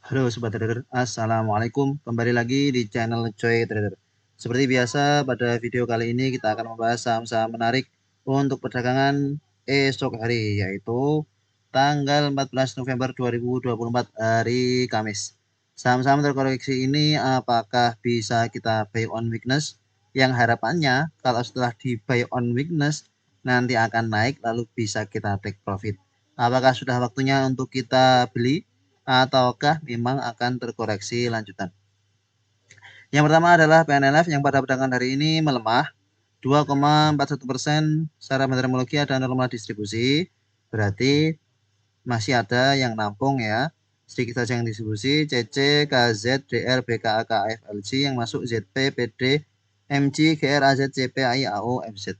Halo Sobat Trader, Assalamualaikum. Kembali lagi di channel Coy Trader. Seperti biasa, pada video kali ini kita akan membahas saham-saham menarik untuk perdagangan esok hari, yaitu tanggal 14 November 2024 hari Kamis. Saham-saham terkoreksi ini apakah bisa kita buy on weakness? Yang harapannya kalau setelah di buy on weakness nanti akan naik lalu bisa kita take profit. Apakah sudah waktunya untuk kita beli? Ataukah memang akan terkoreksi lanjutan? Yang pertama adalah PNLF yang pada perdagangan hari ini melemah 2,41% secara meteorologi ada normal distribusi, berarti masih ada yang nampung ya, sedikit saja yang distribusi. CC, KZ, DR, BKA, KF, LG yang masuk ZP, PD, MG, GR, AZ, CP, AI, AO, FZ.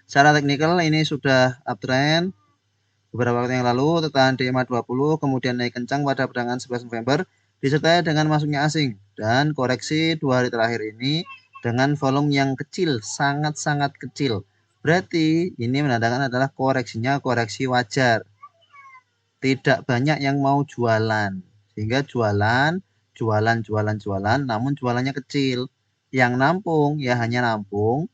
Secara teknikal ini sudah uptrend beberapa waktu yang lalu, tertahan di EMA 20, kemudian naik kencang pada perdagangan 11 November, disertai dengan masuknya asing, dan koreksi 2 hari terakhir ini dengan volume yang kecil, sangat-sangat kecil. Berarti ini menandakan adalah koreksinya koreksi wajar. Tidak banyak yang mau jualan, sehingga jualan, namun jualannya kecil. Yang nampung, ya hanya nampung,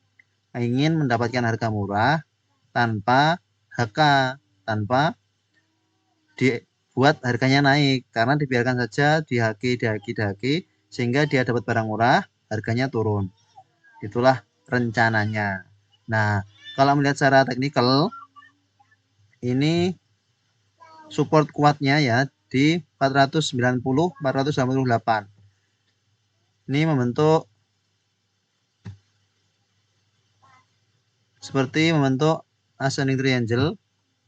ingin mendapatkan harga murah, tanpa HK, tanpa dibuat harganya naik, karena dibiarkan saja dihaki sehingga dia dapat barang murah, harganya turun. Itulah rencananya. Nah, kalau melihat secara teknikal, ini support kuatnya ya di 490-488. Ini membentuk seperti membentuk ascending triangle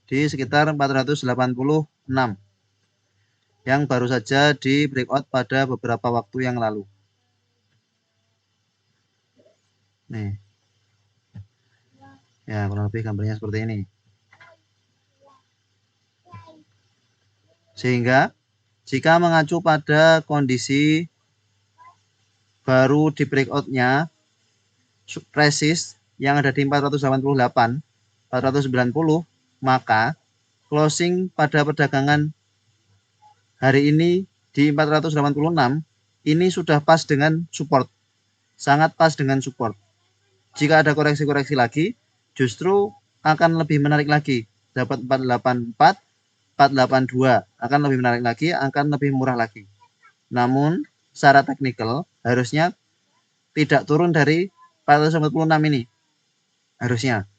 di sekitar 486 yang baru saja di breakout pada beberapa waktu yang lalu. Nih. Ya, kurang lebih gambarnya seperti ini. Sehingga jika mengacu pada kondisi baru di breakoutnya resist yang ada di 488, 490, maka closing pada perdagangan hari ini di 486 ini sudah pas dengan support, sangat pas dengan support. Jika ada koreksi-koreksi lagi, justru akan lebih menarik lagi, dapat 484, 482 akan lebih menarik lagi, akan lebih murah lagi. Namun secara teknikal harusnya tidak turun dari 496 ini, harusnya.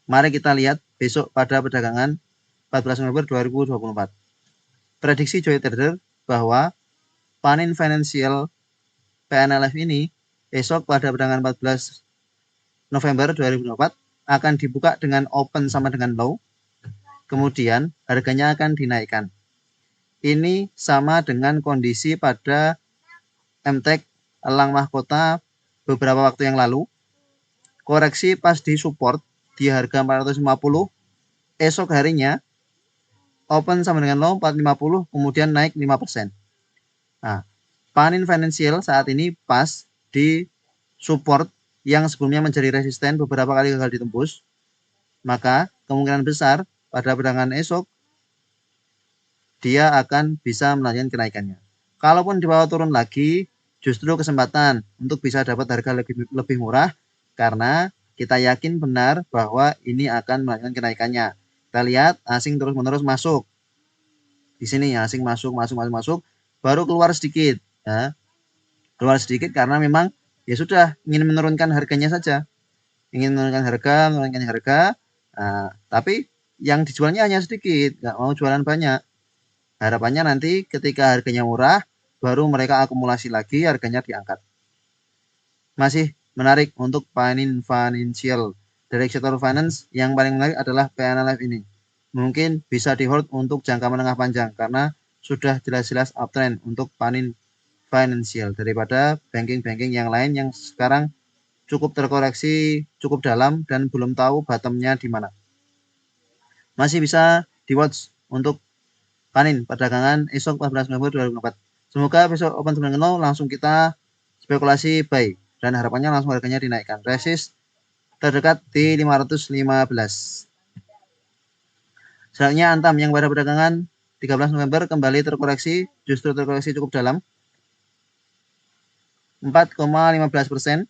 Mari kita lihat besok pada perdagangan 14 November 2024. Prediksi Joy Trader bahwa Panin Financial PNLF ini besok pada perdagangan 14 November 2024 akan dibuka dengan open sama dengan low, kemudian harganya akan dinaikkan. Ini sama dengan kondisi pada MTEK Elang Mahkota beberapa waktu yang lalu. Koreksi pas di support di harga 450, esok harinya open sama dengan low 450, kemudian naik 5%. Nah, Panin Financial saat ini pas di support yang sebelumnya menjadi resisten beberapa kali gagal ditembus, maka kemungkinan besar pada perdagangan esok dia akan bisa melanjutkan kenaikannya. Kalaupun di bawah turun lagi, justru kesempatan untuk bisa dapat harga lebih murah, karena kita yakin benar bahwa ini akan melanjutkan kenaikannya. Kita lihat asing terus-menerus masuk. Di sini asing masuk, baru keluar sedikit. Ya. Keluar sedikit karena memang ya sudah ingin menurunkan harganya saja. Ingin menurunkan harga. Nah, tapi yang dijualnya hanya sedikit, nggak mau jualan banyak. Harapannya nanti ketika harganya murah, baru mereka akumulasi lagi, harganya diangkat. Masih menarik untuk Panin Financial. Dari sektor finance, yang paling menarik adalah PNLF ini. Mungkin bisa di hold untuk jangka menengah panjang, karena sudah jelas-jelas uptrend untuk Panin Financial daripada banking-banking yang lain yang sekarang cukup terkoreksi, cukup dalam, dan belum tahu bottomnya di mana. Masih bisa di watch untuk Panin perdagangan esok 14 November 2024. Semoga besok open 9.0 langsung kita spekulasi buy, dan harapannya langsung harganya dinaikkan. Resist terdekat di 515. Selanjutnya Antam yang pada perdagangan 13 November kembali terkoreksi, justru terkoreksi cukup dalam. 4,15%,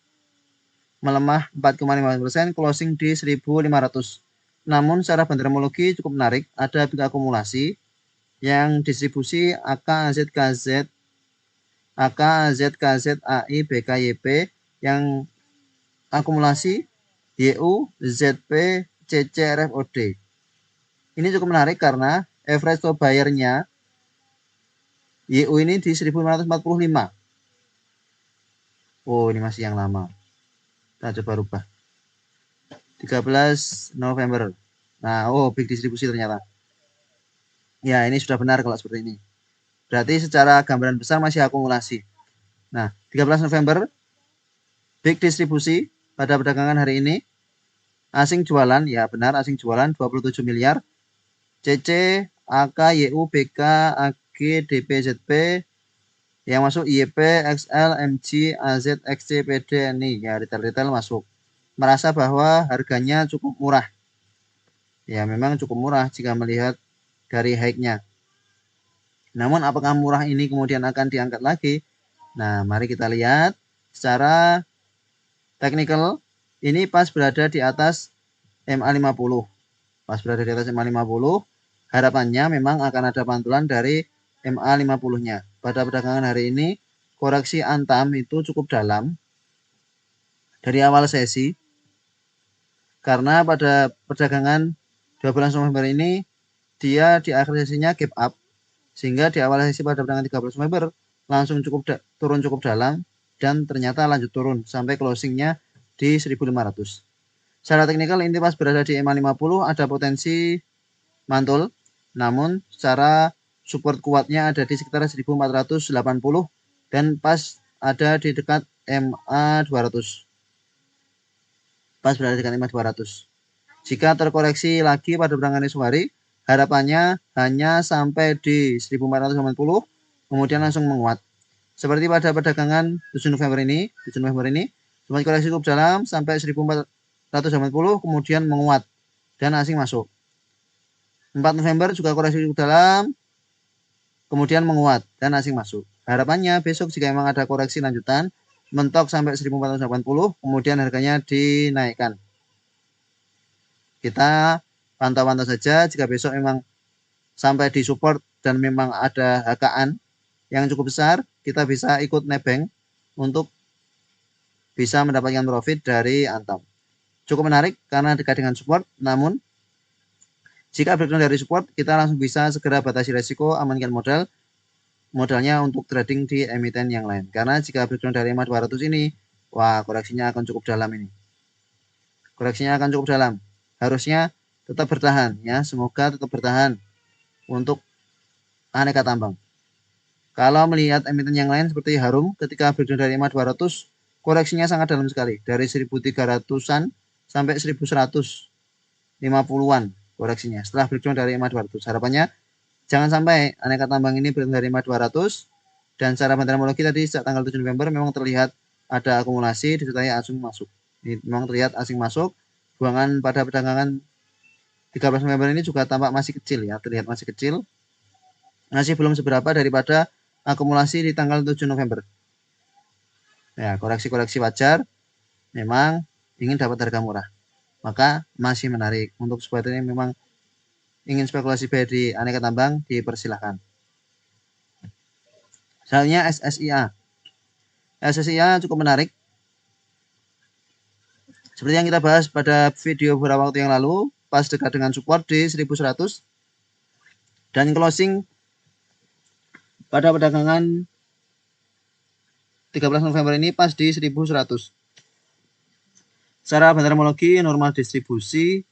melemah 4,15%, closing di 1.500. Namun secara bandermologi cukup menarik, ada big akumulasi yang distribusi AK, ZKZ, AK, ZKZ, AI, BKYP yang akumulasi YU, ZP, CC, RFOD. Ini cukup menarik karena average to buyer-nya YU ini di 1.545. Oh, ini masih yang lama. Kita coba rubah. 13 November. Nah, oh, big distribusi ternyata. Ya, ini sudah benar kalau seperti ini. Berarti secara gambaran besar masih akumulasi. Nah, 13 November, big distribusi pada perdagangan hari ini. Asing jualan, ya benar, asing jualan 27 miliar. CC, AK, YU, BK, AG, DP, ZP. Yang masuk IEP, XL, MG, AZ, XC, PD, NI. Ya, retail-retail masuk. Merasa bahwa harganya cukup murah. Ya, memang cukup murah jika melihat dari high-nya. Namun apakah murah ini kemudian akan diangkat lagi? Nah, mari kita lihat secara technical. Ini pas berada di atas MA50. Pas berada di atas MA50, harapannya memang akan ada pantulan dari MA50-nya. Pada perdagangan hari ini, koreksi antam itu cukup dalam dari awal sesi. Karena pada perdagangan 12 November ini, dia di akhir sesinya gap up. Sehingga di awal sesi pada perdagangan 13 November langsung turun cukup dalam dan ternyata lanjut turun sampai closingnya di 1.500. Secara teknikal ini pas berada di MA50 ada potensi mantul, namun secara support kuatnya ada di sekitar 1.480 dan pas ada di dekat MA200. Pas berada di dekat MA200. Jika terkoreksi lagi pada perdagangan esok hari, harapannya hanya sampai di 1.480, kemudian langsung menguat. Seperti pada perdagangan 7 November ini, sempat koreksi cukup dalam sampai 1.480, kemudian menguat dan asing masuk. 4 November juga koreksi cukup dalam, kemudian menguat dan asing masuk. Harapannya besok jika memang ada koreksi lanjutan, mentok sampai 1.480, kemudian harganya dinaikkan. Kita pantau-pantau saja, jika besok memang sampai di support dan memang ada HKan yang cukup besar, kita bisa ikut nebeng untuk bisa mendapatkan profit dari antam. Cukup menarik karena dekat dengan support, namun jika breakdown dari support, kita langsung bisa segera batasi resiko, amankan modalnya untuk trading di emiten yang lain. Karena jika breakdown dari MA200 ini, wah, koreksinya akan cukup dalam ini. Koreksinya akan cukup dalam. Harusnya tetap bertahan ya, semoga tetap bertahan untuk aneka tambang. Kalau melihat emiten yang lain seperti Harum, ketika breakdown dari MA200, koreksinya sangat dalam sekali, dari 1.300-an sampai 1.150-an koreksinya setelah breakdown dari MA200. Harapannya jangan sampai aneka tambang ini breakdown dari MA200, dan secara bandermologi tadi sejak tanggal 7 November memang terlihat ada akumulasi disertai asing masuk. Ini memang terlihat asing masuk. Buangan pada perdagangan 13 November ini juga tampak masih kecil ya, terlihat masih kecil. Masih belum seberapa daripada akumulasi di tanggal 7 November. Ya, koreksi-koreksi wajar, memang ingin dapat harga murah. Maka masih menarik. Untuk sobat ini memang ingin spekulasi buy di aneka tambang, dipersilahkan. Selanjutnya SSIA. SSIA cukup menarik. Seperti yang kita bahas pada video beberapa waktu yang lalu, pas dekat dengan support di 1.100 dan closing pada perdagangan 13 November ini pas di 1.100. Secara bandermologi normal distribusi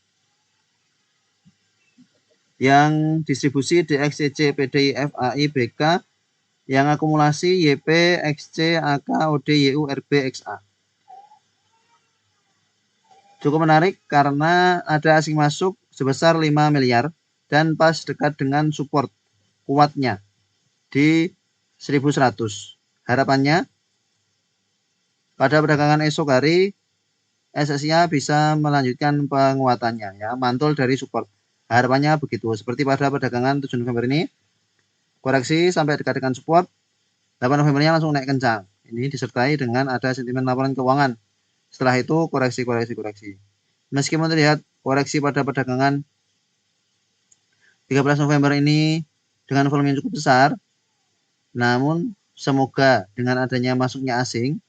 yang distribusi DXCC, PDI, FAI, BK yang akumulasi YP, XC, AK, OD, YU, RB, XA. Cukup menarik karena ada asing masuk sebesar 5 miliar dan pas dekat dengan support kuatnya di 1.100. Harapannya pada perdagangan esok hari SSIA bisa melanjutkan penguatannya ya, mantul dari support. Harapannya begitu. Seperti pada perdagangan 7 November ini, koreksi sampai dekat dengan support. 8 Novembernya langsung naik kencang. Ini disertai dengan ada sentimen laporan keuangan. Setelah itu koreksi. Meskipun terlihat koreksi pada perdagangan 13 November ini dengan volume yang cukup besar, namun semoga dengan adanya masuknya asing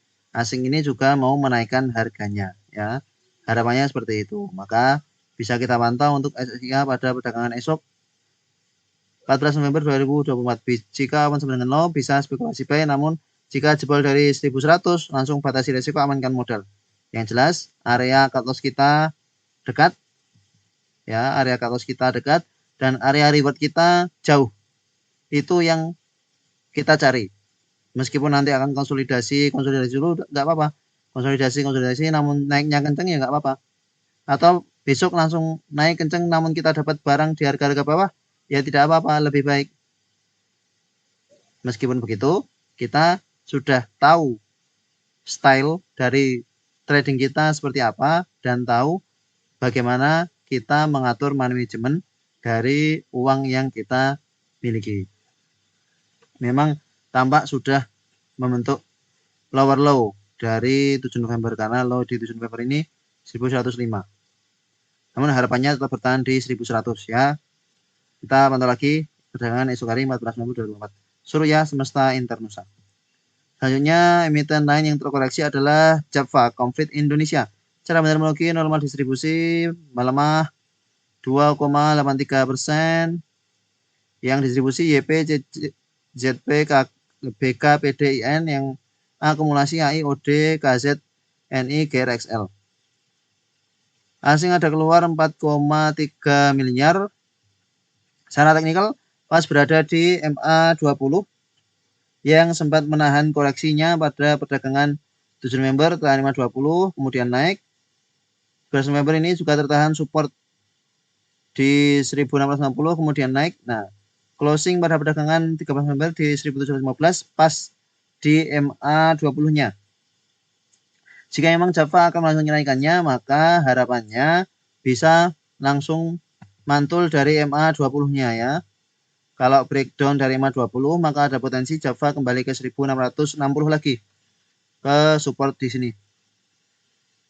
ini juga mau menaikkan harganya ya. Harapannya seperti itu. Maka bisa kita pantau untuk SSIA pada perdagangan esok 14 November 2024. Jika open dengan low bisa spekulasi buy, namun jika jebol dari 1100 langsung batasi risiko, amankan modal. Yang jelas area cut loss kita dekat ya, area cut loss kita dekat dan area reward kita jauh. Itu yang kita cari. Meskipun nanti akan konsolidasi dulu nggak apa-apa. Konsolidasi namun naiknya kenceng ya nggak apa-apa. Atau besok langsung naik kenceng namun kita dapat barang di harga-harga bawah, ya tidak apa-apa, lebih baik. Meskipun begitu, kita sudah tahu style dari trading kita seperti apa dan tahu bagaimana kita mengatur manajemen dari uang yang kita miliki. Memang tampak sudah membentuk lower low dari 7 November karena low di 7 November ini 1105. Namun harapannya tetap bertahan di 1100 ya. Kita pantau lagi perdagangan esok hari 14 November 2024. Surya Semesta Internusa. Selanjutnya emiten lain yang terkoreksi adalah Java Confit Indonesia. Cara metodologi normal distribusi melemah 2,83%. Yang distribusi YP, ZP, BK, PDIN, yang akumulasi AI, OD, KZ, NI, GRXL. Asing ada keluar 4,3 miliar. Secara teknikal pas berada di MA20 yang sempat menahan koreksinya pada perdagangan 7 November telah 520 kemudian naik. 11 November ini juga tertahan support di 1660 kemudian naik. Nah, closing pada perdagangan 13 November di 1715 pas di MA20-nya. Jika memang Java akan langsung kenaikannya, maka harapannya bisa langsung mantul dari MA20-nya ya. Kalau breakdown dari MA20, maka ada potensi Java kembali ke 1660 lagi ke support di sini.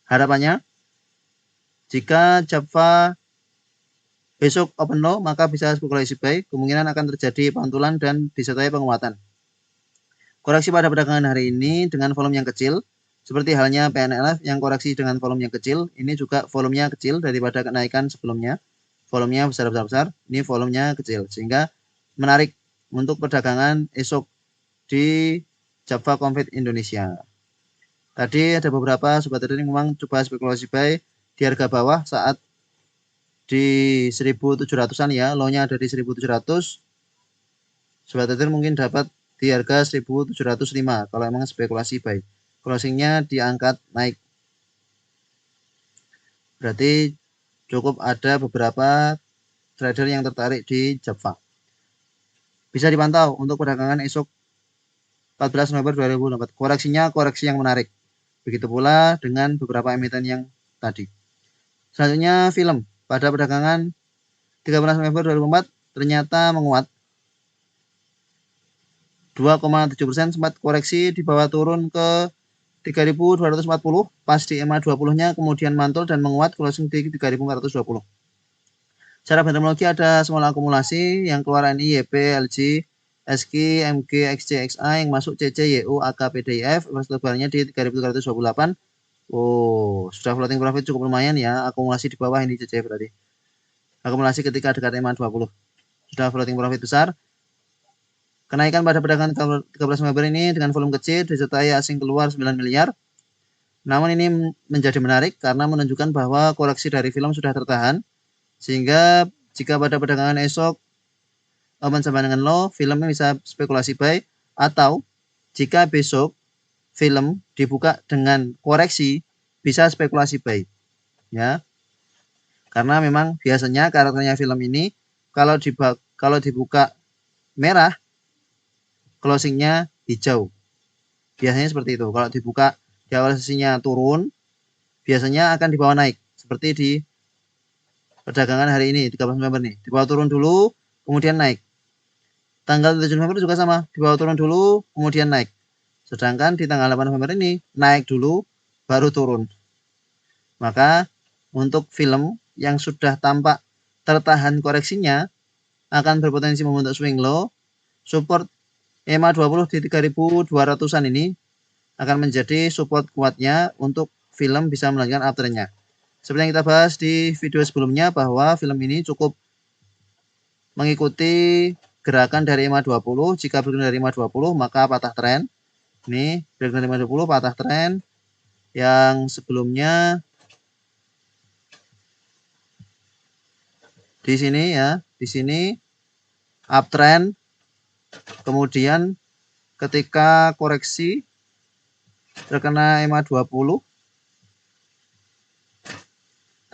Harapannya jika Java besok open low, maka bisa spekulasi buy, kemungkinan akan terjadi pantulan dan disertai penguatan. Koreksi pada perdagangan hari ini dengan volume yang kecil, seperti halnya PNLF yang koreksi dengan volume yang kecil, ini juga volumenya kecil daripada kenaikan sebelumnya. Volumenya besar-besar, ini volumenya kecil, sehingga menarik untuk perdagangan esok di Java Confit Indonesia. Tadi ada beberapa sobat trading memang coba spekulasi buy di harga bawah saat di 1700-an ya, low-nya ada di 1700. Sobat trading mungkin dapat di harga 1705 kalau emang spekulasi buy. Closingnya diangkat naik. Berarti cukup ada beberapa trader yang tertarik di Java. Bisa dipantau untuk perdagangan esok 14 November 2024. Koreksinya koreksi yang menarik. Begitu pula dengan beberapa emiten yang tadi. Selanjutnya film. Pada perdagangan 13 November 2024 ternyata menguat 2,7%, sempat koreksi di bawah turun ke 3.240 pas di MA20-nya kemudian mantul dan menguat closing di 3.420. Secara metodologi ada small akumulasi yang keluar NI, YP, LG, SK, MG, XC, XA yang masuk CC, YU, AK, PDIF, lebarnya di 3.328. Oh, sudah floating profit cukup lumayan ya, akumulasi di bawah ini CC berarti. Akumulasi ketika dekat MA20. Sudah floating profit besar. Kenaikan pada perdagangan 13 November ini dengan volume kecil disertai asing keluar 9 miliar. Namun ini menjadi menarik karena menunjukkan bahwa koreksi dari film sudah tertahan. Sehingga jika pada perdagangan esok open sama dengan low, filmnya bisa spekulasi buy. Atau jika besok film dibuka dengan koreksi, bisa spekulasi buy. Ya. Karena memang biasanya karakternya film ini kalau dibuka merah, closingnya hijau. Biasanya seperti itu. Kalau dibuka di awal sesinya turun, biasanya akan dibawa naik. Seperti di perdagangan hari ini, 13 November nih. Dibawa turun dulu, kemudian naik. Tanggal 7 November juga sama, di bawah turun dulu, kemudian naik. Sedangkan di tanggal 8 November ini, naik dulu, baru turun. Maka, untuk film yang sudah tampak tertahan koreksinya, akan berpotensi membentuk swing low, support EMA 20 di 3200-an ini akan menjadi support kuatnya untuk film bisa melanjutkan uptrendnya. Seperti yang kita bahas di video sebelumnya bahwa film ini cukup mengikuti gerakan dari EMA 20. Jika breakdown dari EMA 20 maka patah tren. Ini breakdown dari EMA 20 patah tren. Yang sebelumnya di sini ya, di sini uptrend. Kemudian ketika koreksi terkena EMA 20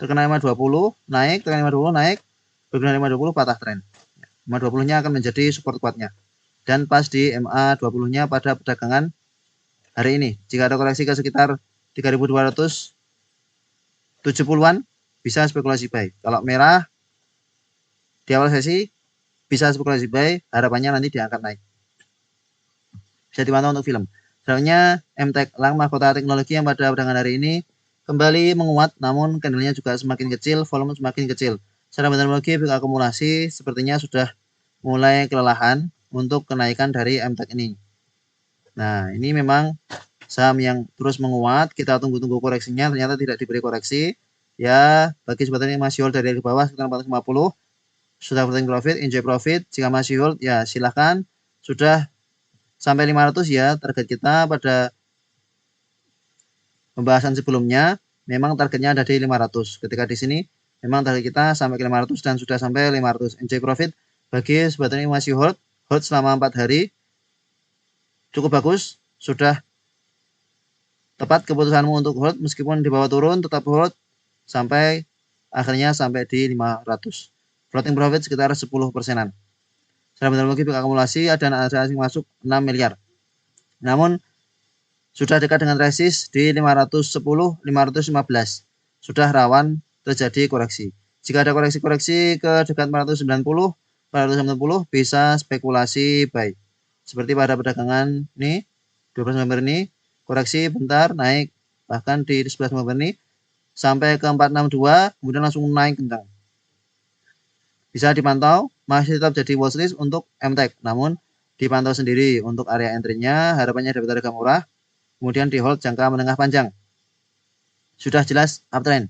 naik, terkena EMA 20 naik, breakdown EMA 20 patah tren. EMA 20-nya akan menjadi support kuatnya. Dan pas di MA 20-nya pada perdagangan hari ini. Jika ada koreksi ke sekitar 3270-an, bisa spekulasi buy. Kalau merah di awal sesi, bisa spekulasi buy, harapannya nanti diangkat naik. Bisa dipantau untuk film. Selanjutnya, MTEK Elang Mahkota Teknologi yang pada perdagangan hari ini kembali menguat, namun candlenya juga semakin kecil, volume semakin kecil. Secara teknologi akumulasi sepertinya sudah mulai kelelahan untuk kenaikan dari MTEK ini. Nah, ini memang saham yang terus menguat, kita tunggu-tunggu koreksinya, ternyata tidak diberi koreksi. Ya, bagi sobat ini masih hold dari bawah sekitar 450, sudah floating profit, enjoy profit. Jika masih hold, ya silahkan. Sudah sampai 500 ya, target kita pada pembahasan sebelumnya memang targetnya ada di 500. Ketika di sini memang target kita sampai ke 500 dan sudah sampai 500. Enjoy profit bagi sobat ini masih hold selama 4 hari. Cukup bagus, sudah tepat keputusanmu untuk hold meskipun di bawah turun tetap hold sampai akhirnya sampai di 500. Floating profit sekitar 10%-an. Secara bentar lagi akumulasi ada asing masuk 6 miliar. Namun sudah dekat dengan resist di 510, 515. Sudah rawan terjadi koreksi. Jika ada koreksi-koreksi ke dekat 490, 490 bisa spekulasi buy. Seperti pada perdagangan ini, 12 November ini, koreksi bentar naik, bahkan di 11 November ini, sampai ke 462, kemudian langsung naik kencang. Bisa dipantau, masih tetap jadi watchlist untuk MTEK, namun dipantau sendiri untuk area entry-nya, harapannya dapat harga murah, kemudian di hold jangka menengah panjang. Sudah jelas uptrend.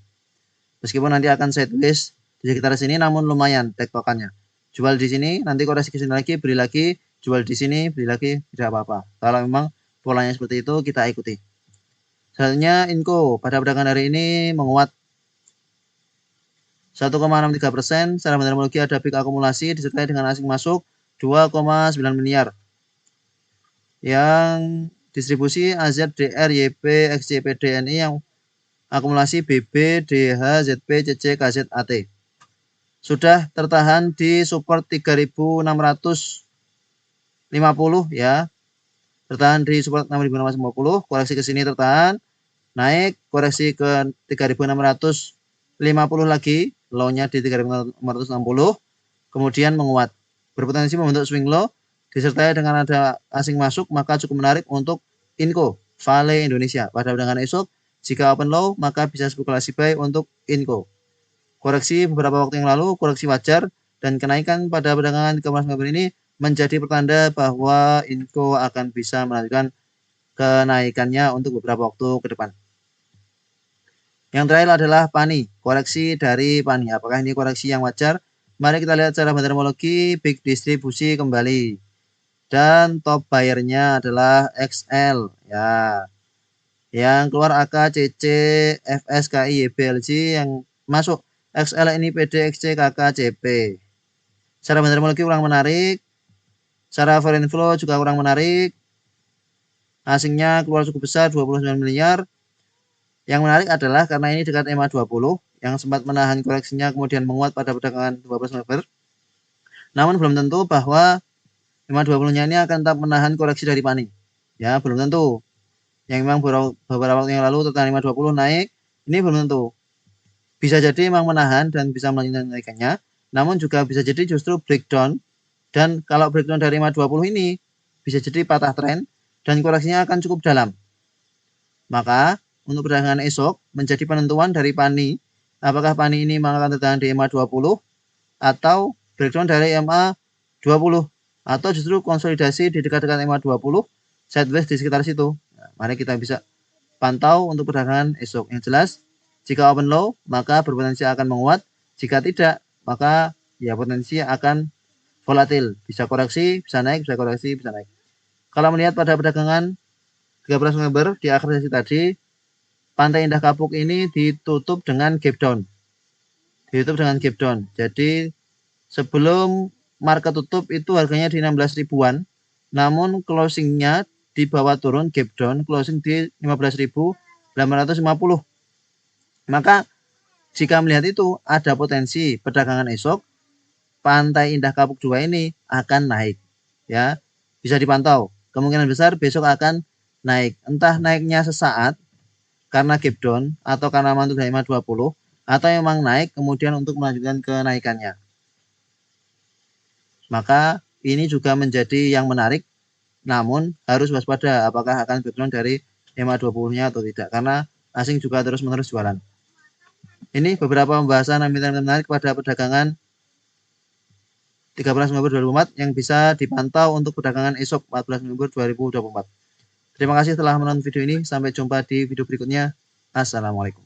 Meskipun nanti akan sideways di sekitar sini, namun lumayan tektokannya. Jual di sini, nanti koreksi ke sini lagi, beli lagi, jual di sini, beli lagi, tidak apa-apa. Kalau memang polanya seperti itu, kita ikuti. Selanjutnya, Inco pada perdagangan hari ini menguat 1,63%. Secara teknologi ada peak akumulasi disertai dengan asing masuk 2,9 miliar. Yang distribusi AZDR, YP, XJP, DNI yang akumulasi BB, DH, ZP, CC, KZ, AT. Sudah tertahan di support 3650 ya. Tertahan di support 6650, koreksi ke sini tertahan, naik, koreksi ke 3650 lagi, low-nya di 3660, kemudian menguat. Berpotensi membentuk swing low disertai dengan ada asing masuk, maka cukup menarik untuk Inco Vale Indonesia. Pada perdagangan esok, jika open low, maka bisa spekulasi buy untuk Inco. Koreksi beberapa waktu yang lalu, koreksi wajar, dan kenaikan pada perdagangan ke-11 November ini menjadi pertanda bahwa Inco akan bisa melanjutkan kenaikannya untuk beberapa waktu ke depan. Yang terakhir adalah PANI, koreksi dari PANI. Apakah ini koreksi yang wajar? Mari kita lihat secara fundamentologi, big distribusi kembali. Dan top buyer-nya adalah XL ya. Yang keluar AK, CC, FS, KI, YBLG, yang masuk XL ini PD, XC, KK, CP. Secara fundamentologi kurang menarik. Secara foreign flow juga kurang menarik. Asingnya keluar cukup besar 29 miliar. Yang menarik adalah karena ini dekat EMA 20 yang sempat menahan koreksinya kemudian menguat pada perdagangan 12 November. Namun belum tentu bahwa EMA 20-nya ini akan tetap menahan koreksi dari PANI. Ya, belum tentu. Yang memang beberapa waktu yang lalu tertahan EMA 20 naik, ini belum tentu. Bisa jadi memang menahan dan bisa melanjutkan kenaikannya, namun juga bisa jadi justru breakdown Dan kalau breakdown dari EMA 20 ini bisa jadi patah tren dan koreksinya akan cukup dalam. Maka untuk perdagangan esok menjadi penentuan dari PANI, apakah PANI ini akan tertahan di EMA 20 atau breakdown dari EMA 20 atau justru konsolidasi di dekat-dekat EMA 20 sideways di sekitar situ. Nah, mari kita bisa pantau untuk perdagangan esok. Yang jelas jika open low maka berpotensi akan menguat, jika tidak maka ya potensi akan volatil, bisa koreksi, bisa naik, bisa koreksi, bisa naik. Kalau melihat pada perdagangan 13 November di akhir sesi tadi, Pantai Indah Kapuk ini ditutup dengan gap down. Jadi sebelum market tutup itu harganya di 16 ribuan, namun closingnya di bawah turun gap down, closing di 15.850. Maka jika melihat itu ada potensi perdagangan esok Pantai Indah Kapuk 2 ini akan naik, ya bisa dipantau. Kemungkinan besar besok akan naik, entah naiknya sesaat karena gap down atau karena mantul dari 20 atau memang naik kemudian untuk melanjutkan kenaikannya. Maka ini juga menjadi yang menarik, namun harus waspada apakah akan breakdown dari EMA 20-nya atau tidak, karena asing juga terus-menerus jualan. Ini beberapa pembahasan yang menarik pada perdagangan 13 November 2024 yang bisa dipantau untuk perdagangan esok 14 November 2024. Terima kasih telah menonton video ini. Sampai jumpa di video berikutnya. Assalamualaikum.